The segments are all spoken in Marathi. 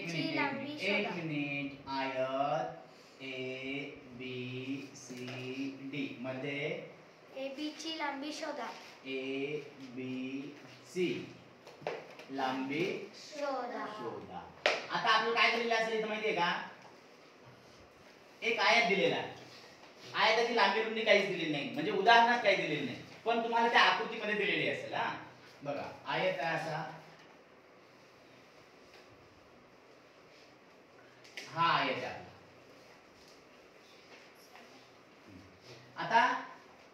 एक मिनिट आयत ए बी सी डी मध्ये ए बी ची लांबी शोधा. ए बी सी लांबी शोधा. आता आपल्याला काय दिलेलं असेल इथं माहितीये का? एक आयत दिलेला आहे. आयताची लांबी रुंदी काहीच दिलेली नाही, म्हणजे उदाहरणात काही दिलेली नाही, पण तुम्हाला त्या आकृतीमध्ये दिलेली असेल. हा बघा, आयत आहे असा, हा आयत आहे. आता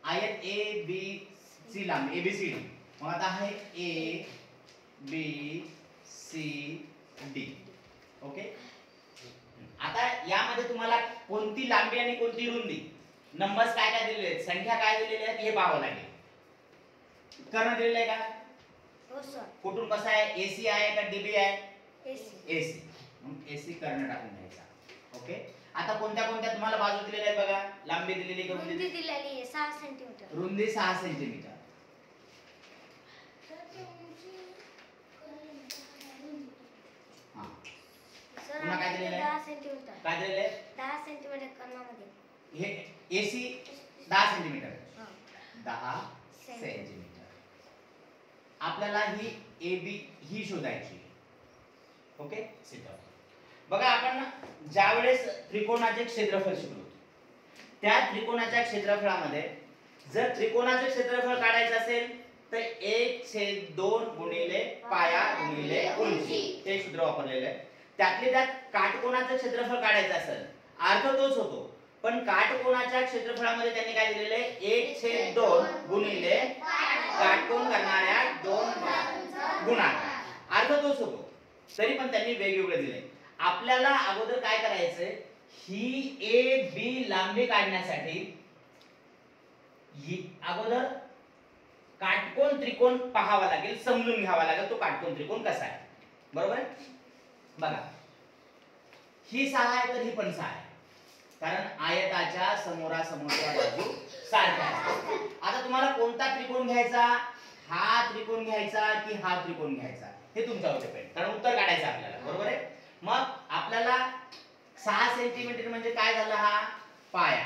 आयत ए बी सी लांबी ए बी सी डी, मग आता आहे A B C D. Okay, आता यामध्ये तुम्हाला कोणती लांबी आणि कोणती रुंदी, नंबर्स काय काय दिलेले आहेत, संख्या काय दिलेल्या आहेत हे पाहावं लागेल. कर्ण दिलेलं आहे का? हो सर. कुठून कसं आहे, एसी आहे का डीबी आहे? एसी. एसी. मग एसी कर्ण टाकून द्यायचा. ओके, आता कोणत्या कोणत्या तुम्हाला बाजू दिलेल्या आहेत बघा. लांबी दिलेली का रुंदी दिलेली आहे 6 सेंटीमीटर. रुंदी 6 सेंटीमीटर. हां, पुन्हा काय दिलेलं आहे? 10 सेंटीमीटर. काय दिलेलं आहे? 10 सेंटीमीटर कर्णामध्ये. हे एसी 10 सेंटीमीटर. हां, 10 सेंटीमीटर. आपल्याला ही ए बी ही शोधायची. ओके, सिद्ध. बघा, आपण ज्या वेळेस त्रिकोणाचे क्षेत्रफळ शिकलो, त्या त्रिकोणाच्या क्षेत्रफळामध्ये जर त्रिकोणाचे क्षेत्रफळ काढायचं असेल तर 1/2 गुणिले पाया गुणिले उंची हे सूत्र वापरलेलं आहे. त्यातले त्यात काटकोणाचं क्षेत्रफळ काढायचं असेल, अर्थ तोच होतो, पण काटकोणाच्या क्षेत्रफळामध्ये त्यांनी काय दिलेलं आहे, 1/2 गुणिले काटकोन करणाऱ्या 2 गुणाकार, अर्थ तोच होतो, तरी पण त्यांनी वेगवेगळे दिले. आपल्याला अगोदर काय करायचंय, ही ए बी लांबी काढण्यासाठी ही अगोदर काटकोन त्रिकोण पाहावा लागेल, समजून घ्यावा लागेल तो काटकोन त्रिकोण कसा आहे. बरोबर? बघा, ही 6 आहे तर ही पण 6 आहे, कारण आयताच्या समोरासमोरच्या बाजू सारख्या आहेत. आता तुम्हाला कोणता त्रिकोण घ्यायचा, हा त्रिकोण घ्यायचा की हा त्रिकोण घ्यायचा हे तुमच्यावर डिपेंड, कारण उत्तर काढायचं आपल्याला. बरोबर आहे? मग आपल्याला 6 सेंटीमीटर म्हणजे काय झाला, हा पाया.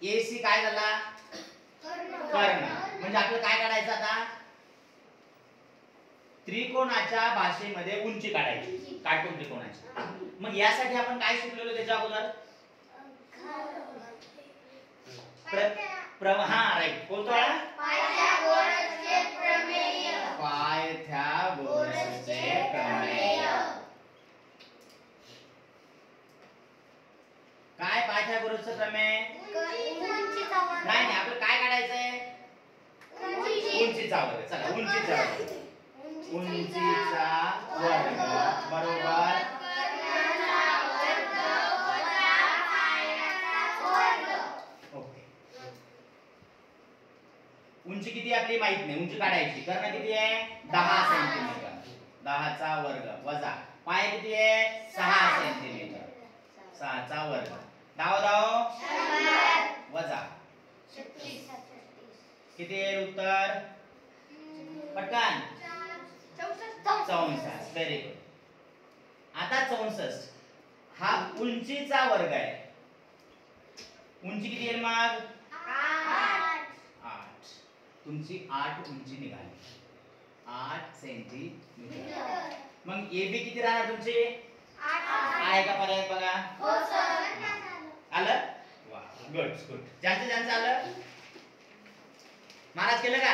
एसी काय झाला, कर्ण. म्हणजे आपल्याला काय काढायचं आता, त्रिकोणाच्या भाषेमध्ये उंची काढायची, काटकोन त्रिकोणाची. मग यासाठी आपण काय शिकलेलो त्याच्या अगोदर, हा राईट, कोणता वाला, पायथागोरसचे प्रमेय. पायथागोरसचे प्रमेय. काय पायथागोरसचं प्रमेय? नाही नाही, आपलं काय काढायचंय, उंचीचा वर्ग. चला, उंचीचा वर्ग. उंचीचा वर्ग बरोबर ओके. उंची किती आपली माहित नाही, उंची काढायची. कर्ण किती आहे, 10 सेंटीमीटर. 10 चा वर्ग वजा पाय किती आहे, 6 सेंटीमीटर. 6 चा वर्ग 10 वजा 36. किती आहे उत्तर, पटकन, 64. Very good. आता 64 हा उंचीचा वर्ग आहे. उंची किती आहे मग, 8. तुमची 8 उंची निघाली, 8 सेंटीमीटर. मग ए बी किती राहणार तुमची, 8 आहे का पर्याय बघा. हो सर. आलं, वा, गुड गुड. ज्यांचं ज्यांचं आलं, महाराज केलं का?